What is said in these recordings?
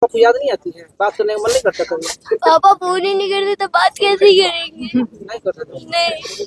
आपको याद नहीं आती है, बात करने का मन नहीं करता कभी? पापा फोन ही नहीं करते तो बात कैसे करेंगे? नहीं करते तो? नहीं।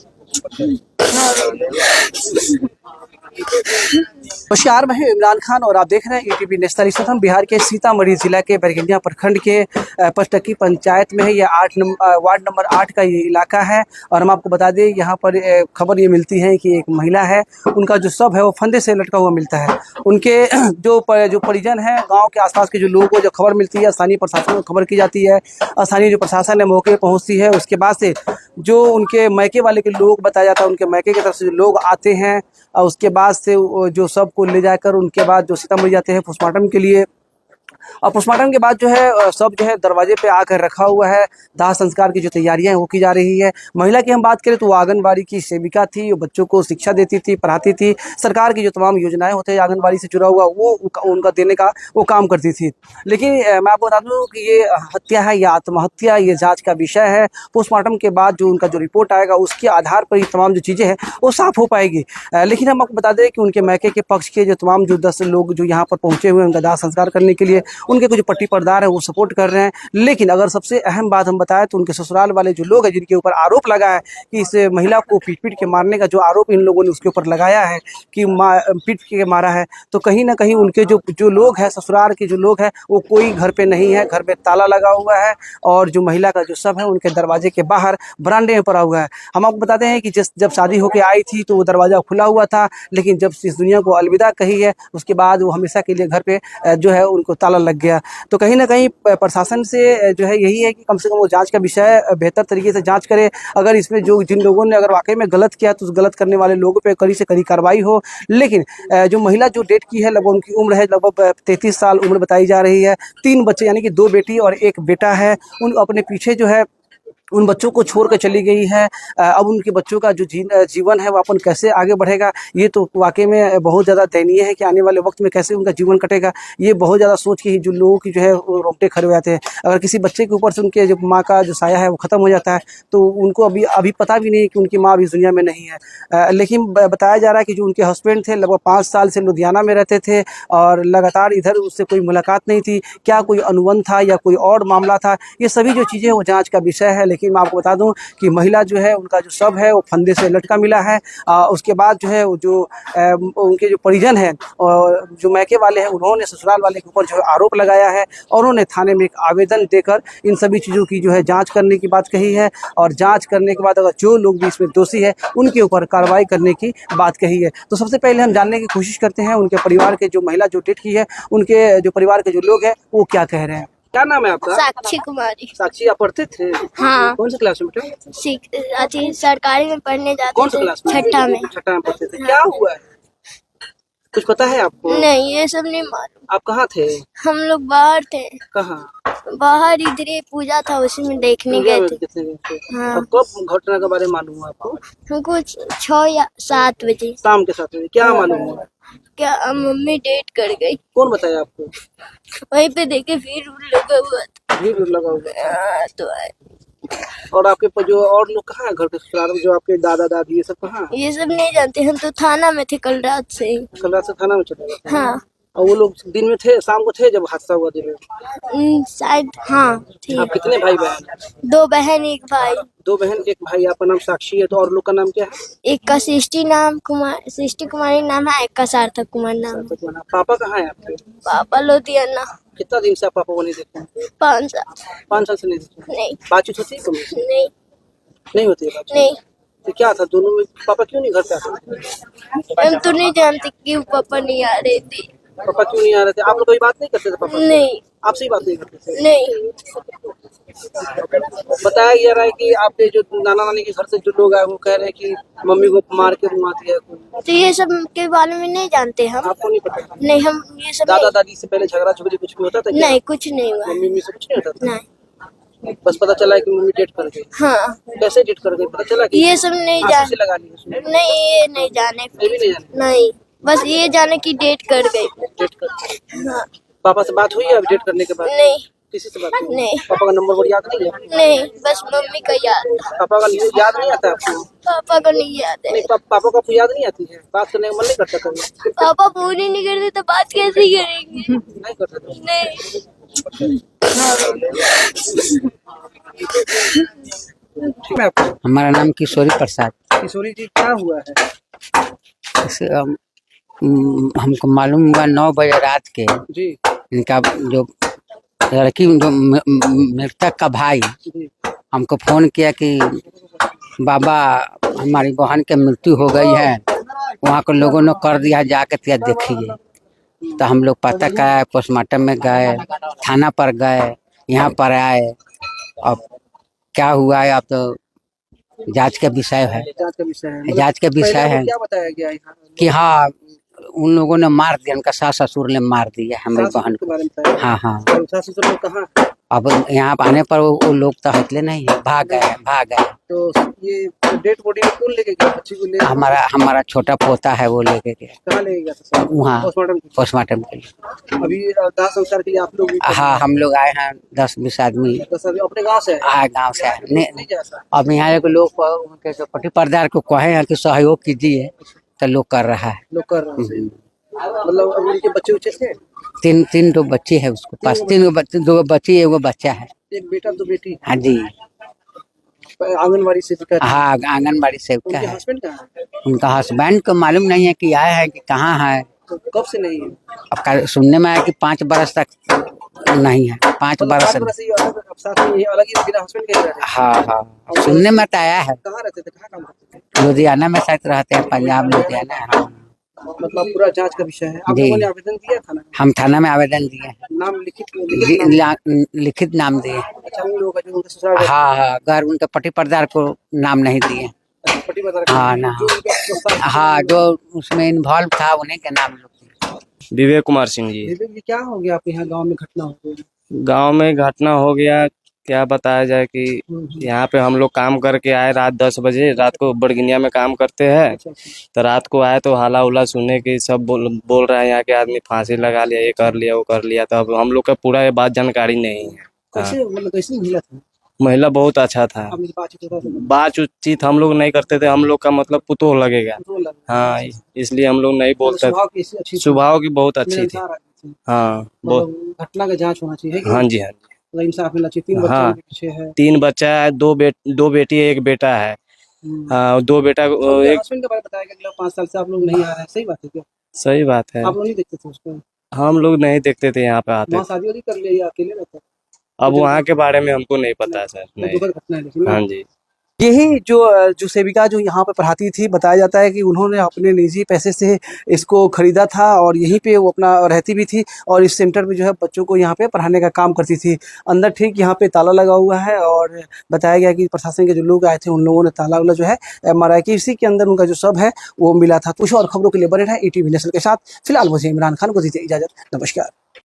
होशियार में है इमरान खान और आप देख रहे हैं ईटीवी नेशनल। इस वक्त हम बिहार के सीतामढ़ी जिला के बैरगंडिया प्रखंड के पचटक्की पंचायत में है। ये वार्ड नंबर 8 का ये इलाका है। और हम आपको बता दें यहाँ पर खबर ये मिलती है कि एक महिला है, उनका जो शव है वो फंदे से लटका हुआ मिलता है। उनके जो परिजन है, गाँव के आसपास के जो लोगों को जो खबर मिलती है, स्थानीय प्रशासन को खबर की जाती है। स्थानीय जो प्रशासन है मौके पर पहुँचती है। उसके बाद से जो उनके मैके वाले के लोग बताया जाता है, उनके मैके की तरफ से जो लोग आते हैं और उसके बाद से जो सब को ले जाकर उनके बाद जो सीतामढ़ी जाते हैं पोस्टमार्टम के लिए। और पोस्टमार्टम के बाद जो है सब जो है दरवाजे पे आकर रखा हुआ है। दाह संस्कार की जो तैयारियां हैं वो की जा रही है। महिला की हम बात करें तो वो आंगनबाड़ी की सेविका थी, वो बच्चों को शिक्षा देती थी, पढ़ाती थी। सरकार की जो तमाम योजनाएं होते हैं आंगनबाड़ी से जुड़ा हुआ वो उनका देने का वो काम करती थी। लेकिन मैं आपको बता दूं कि ये हत्या है या आत्महत्या, ये जाँच का विषय है। पोस्टमार्टम के बाद जो उनका जो रिपोर्ट आएगा उसके आधार पर ही तमाम जो चीज़ें हैं वो साफ हो पाएगी। लेकिन हम आपको बता दें कि उनके मैके के पक्ष के जो तमाम जो 10 लोग जो यहाँ पर पहुँचे हुए हैं उनका दाह संस्कार करने के लिए, उनके कुछ पट्टी पर्दार है वो सपोर्ट कर रहे हैं। लेकिन अगर सबसे अहम बात हम बताएं तो उनके ससुराल वाले जो लोग हैं जिनके ऊपर आरोप लगा है कि इस महिला को पीट के मारने का जो आरोप इन लोगों ने उसके ऊपर लगाया है कि पीट के मारा है, तो कहीं ना कहीं उनके जो लोग हैं, ससुराल के जो लोग हैं, वो कोई घर पे नहीं है। घर में ताला लगा हुआ है और जो महिला का जो शव है उनके दरवाजे के बाहर बरामदे में पड़ा हुआ है। हम आपको बताते हैं कि जब शादी होकर आई थी तो वो दरवाजा खुला हुआ था, लेकिन जब इस दुनिया को अलविदा कही है उसके बाद वो हमेशा के लिए घर पे जो है उनको ताला लग गया। तो कहीं ना कहीं प्रशासन से जो है यही है कि कम से कम वो जांच का विषय बेहतर तरीके से जांच करे। अगर इसमें जिन लोगों ने अगर वाकई में गलत किया तो उस गलत करने वाले लोगों पे कड़ी से कड़ी कार्रवाई हो। लेकिन जो महिला जो डेट की है लगभग उनकी उम्र है लगभग 33 साल उम्र बताई जा रही है। 3 बच्चे यानी कि 2 बेटी और 1 बेटा है। उन अपने पीछे जो है उन बच्चों को छोड़ कर चली गई है। अब उनके बच्चों का जो जीवन है वो अपन कैसे आगे बढ़ेगा, ये तो वाकई में बहुत ज़्यादा दयनीय है कि आने वाले वक्त में कैसे उनका जीवन कटेगा। ये बहुत ज़्यादा सोच के ही जो लोगों की जो है वो रोंगटे खड़े हो जाते हैं। अगर किसी बच्चे के ऊपर से उनके जो माँ का जो साया है वो ख़त्म हो जाता है तो उनको अभी पता भी नहीं कि उनकी माँ अभी इस दुनिया में नहीं है। लेकिन बताया जा रहा है कि जो उनके हस्बैंड थे लगभग 5 साल से लुधियाना में रहते थे और लगातार इधर उससे कोई मुलाकात नहीं थी। क्या कोई अनुबंध था या कोई और मामला था, ये सभी जो चीज़ें वो जाँच का विषय है। लेकिन मैं आपको बता दूं कि महिला जो है उनका जो शव है वो फंदे से लटका मिला है। उसके बाद जो है जो उनके जो परिजन हैं और जो मैके वाले हैं उन्होंने ससुराल वाले के ऊपर जो है आरोप लगाया है और उन्होंने थाने में एक आवेदन देकर इन सभी चीज़ों की जो है जांच करने की बात कही है। और जांच करने के बाद अगर जो लोग भी इसमें दोषी है उनके ऊपर कार्रवाई करने की बात कही है। तो सबसे पहले हम जानने की कोशिश करते हैं उनके परिवार के जो महिला जो डेट की है उनके जो परिवार के जो लोग हैं वो क्या कह रहे हैं। क्या नाम है आपका? साक्षी कुमारी। साक्षी, आप पढ़ते थे? हाँ। कौन सी क्लास में बेटा? सरकारी में पढ़ने जाते कौन सी क्लास में? 6ठा में। 6ठा में पढ़ते थे। क्या हुआ है, कुछ पता है आपको? नहीं, ये सब नहीं मालूम। आप कहाँ थे? हम लोग बाहर थे। कहाँ? बाहर इधर ही पूजा था उसी में देखने गए थे। कितने गए थे? हाँ। अब कब घटना के बारे में मालूम हुआ आपको? हमको 6 या 7 बजे। शाम के 7 बजे। क्या मालूम हुआ? क्या मम्मी डेट कर गई। कौन बताया आपको? वहीं पे देखे फिर लगा हुआ था। भीड़ लगा हुआ तो और आपके जो और लोग कहाँ है घर के ससुराल में, जो आपके दादा दादी ये सब कहाँ? ये सब नहीं जानते, हम तो थाना में थे कल रात से ही। कल रात से थाना में चले गए? हाँ। और वो लोग दिन में थे, शाम को थे जब हादसा हुआ दिन में? शायद हाँ थे। आप कितने भाई बहन? 2 बहन 1 भाई। 2 बहन 1 भाई। आपका नाम साक्षी है, तो और लोग का नाम क्या है? एक का सृष्टि कुमारी नाम है, एक का सार्थक कुमार नाम है। पापा कहाँ है आपके? पापा लुधियाना। कितना दिन से आप पापा को नहीं देखे? 5 साल। 5 साल से नहीं देखे? नहीं। बातचीत होती है कभी? नहीं होती है बातचीत? नहीं। तो क्या था दोनों में, पापा क्यों नहीं घर पे आते? हम तो नहीं जानते क्यों पापा नहीं आ रहे थे। पापा क्यों नहीं आ रहे थे? आप लोग कोई बात नहीं करते थे पापा? नहीं। आपसे ही बात नहीं करते थे? नहीं। बताया जा रहा है कि आपके जो नाना नानी के घर से जो लोग आए वो कह रहे हैं कि मम्मी को मार के रुआ दिया। तो ये सब के बारे में नहीं जानते हम। आपको नहीं पता? नहीं, हम ये सब दादा दादी से पहले झगड़ा झगड़ी कुछ भी होता था क्या? नहीं, कुछ नहीं हुआ। मम्मी से कुछ नहीं होता था? नहीं। बस पता चला है कि मम्मी डेट कर गई। हाँ। कैसे डेट कर गई पता चला? कि ये सब नहीं से लगा ली उसने? नहीं, ये नहीं जाने। ये भी नहीं जाने? नहीं, बस ये जाने की डेट कर गई। डेट कर। हाँ। पापा से बात हुई है अब डेट करने के बाद? नहीं। किसी से बात हुई? नहीं। पापा का नंबर वोट याद नहीं है? नहीं, बस मम्मी का याद था। पापा का याद नहीं आता आपको? पापा को नहीं याद है। नहीं, पापा को याद नहीं आती है, बात करने का मन नहीं करता कभी? पापा फोन ही नहीं करते तो बात कैसे करेंगे? नहीं करते तो? नहीं। ठीक है आपको? हमारा नाम किशोरी प्रसाद। किशोरी जी, क्या हुआ है? इसे, हमको मालूम हुआ 9 बजे रात के जी इनका जो लड़की जो मृतक का भाई जी हमको फोन किया कि बाबा हमारी बहन की मृत्यु हो गई है, वहाँ के लोगों ने कर दिया, जाके तिया देखिए। तो हम लोग पता कराए, पोस्टमार्टम में गए, थाना पर गए, यहाँ पर आए। अब क्या हुआ है अब तो जांच का विषय है। जांच का विषय है। जांच का विषय पहले है क्या बताया गया है यहाँ? कि हाँ उन लोगों ने मार दिया, उनका सास ससुर ने मार दिया हमारी सास बहन के को। बारे में बताया? हाँ हाँ। और सास ससुर लोग कहाँ? अब यहाँ आने पर वो लोग तो हटले नहीं है, भाग गए। तो ये डेड बॉडी कौन लेके गया? बच्ची को ले हमारा छोटा पोता है, वो लेके गया कहाँ लेके गया था? वहाँ पोस्टमार्टम के लिए? पोस्टमार्टम के लिए। अभी दाह संस्कार के लिए आप लोग हाँ हम लोग आए हैं 10-20 आदमी बस अभी अपने गांव से है? आए, गाँव से आए। नहीं जा सकता। अब यहाँ के लोग उनके जो पट्टी पर्दार को कहे हैं कि सहयोग कीजिए, तो लोग कर रहा है। लोग कर रहे हैं। मतलब अब उनके बच्चे उच्चे थे? तीन दो बच्चे है उसको पास, 3 बच्चे, 2 बच्ची, 1 बच्चा है। एक बेटा 2 बेटी? हाँ जी। आंगनबाड़ी से भी कर? हाँ आंगनबाड़ी सेविका उनके है। हस्बैंड कहाँ है? उनका हस्बैंड को मालूम नहीं है कि आए हैं कि कहाँ है। तो कब से नहीं है? अब सुनने में आया कि 5 बरस तक नहीं है, 5 बरस। 5 बरस से ये अलग, अब साथ में ये अलग ही बिना हस्बैंड के रह रहे हैं? हाँ सुनने में तो आया है। कहाँ रहते थे, कहाँ काम करते थे? लुधियाना में शायद रहते हैं, पंजाब लुधियाना। हाँ मतलब पूरा जांच का विषय है। आप जी। लोगों ने आवेदन दिया था ना? हम थाना में आवेदन दिए हैं, नाम लिखित लिखित नाम दिए। अच्छा, उन लोगों का जो उनका ससुराल है, हाँ अगर उनके पट्टी पर्दार को नाम नहीं दिए। पट्टी बता हाँ ना। जो उनके दोस्त हाँ जो उसमें इन्वॉल्व था उन्हीं के नाम लोग दिए। विवेक कुमार सिंह जी। विवेक जी, क्या हो गया आपके यहाँ गांव में घटना हो गई? गांव में घटना हो गया, क्या बताया जाए कि यहाँ पे हम लोग काम करके आए रात 10 बजे, रात को बड़गिनिया में काम करते हैं। अच्छा, अच्छा। तो रात को आए तो हाला उला सुने कि सब बोल रहे हैं यहाँ के आदमी फांसी लगा लिया, ये कर लिया वो कर लिया। तो अब हम लोग का पूरा ये बात जानकारी नहीं है। कैसे मतलब कैसी महिला थी? महिला बहुत अच्छा था। आप मेरी बातचीत होता था? बातचीत हम लोग नहीं करते थे, हम लोग का मतलब पुतोह लगेगा। तो लगा। हाँ इसलिए हम लोग नहीं बोलते। स्वभाव कैसी अच्छी थी? स्वभाव की बहुत अच्छी थी। मिलनसार आदमी थी। हाँ बहुत। मतलब घटना का जांच होना चाहिए कि हाँ नहीं? जी हाँ जी। मतलब इंसाफ मिलना चाहिए। 3 बच्चे हाँ। उनके पीछे है। 3 बच्चा है, 2 बेटी है, 1 बेटा है। हाँ 2 बेटा एक। हस्बैंड के बारे में बताया कि अगले 5 साल से आप लोग नहीं आ रहे हैं, सही बात है क्या? सही बात है। आप लोग नहीं देखते थे उसको? हम लोग नहीं देखते थे यहाँ पे आते। वहाँ शादी वादी कर लिया या अकेले रहते? अब वहाँ के बारे में हमको नहीं पता है सर। नहीं। दुखद घटना है लेकिन। हाँ जी। यही जो सेविका जो यहाँ पे पढ़ाती थी, बताया जाता है कि उन्होंने अपने निजी पैसे से इसको खरीदा था और यहीं पे वो अपना रहती भी थी और इस सेंटर में जो है बच्चों को यहाँ पे पढ़ाने का काम करती थी। अंदर ठीक यहाँ पे ताला लगा हुआ है और बताया गया कि प्रशासन के जो लोग आए थे उन लोगों ने ताला वाला जो है मारा कि इसी के अंदर उनका जो शव है वो मिला था। कुछ और खबरों के लिए बने रहे ETV नेशनल के साथ। फिलहाल मुझे इमरान खान को दीजिए इजाजत। नमस्कार।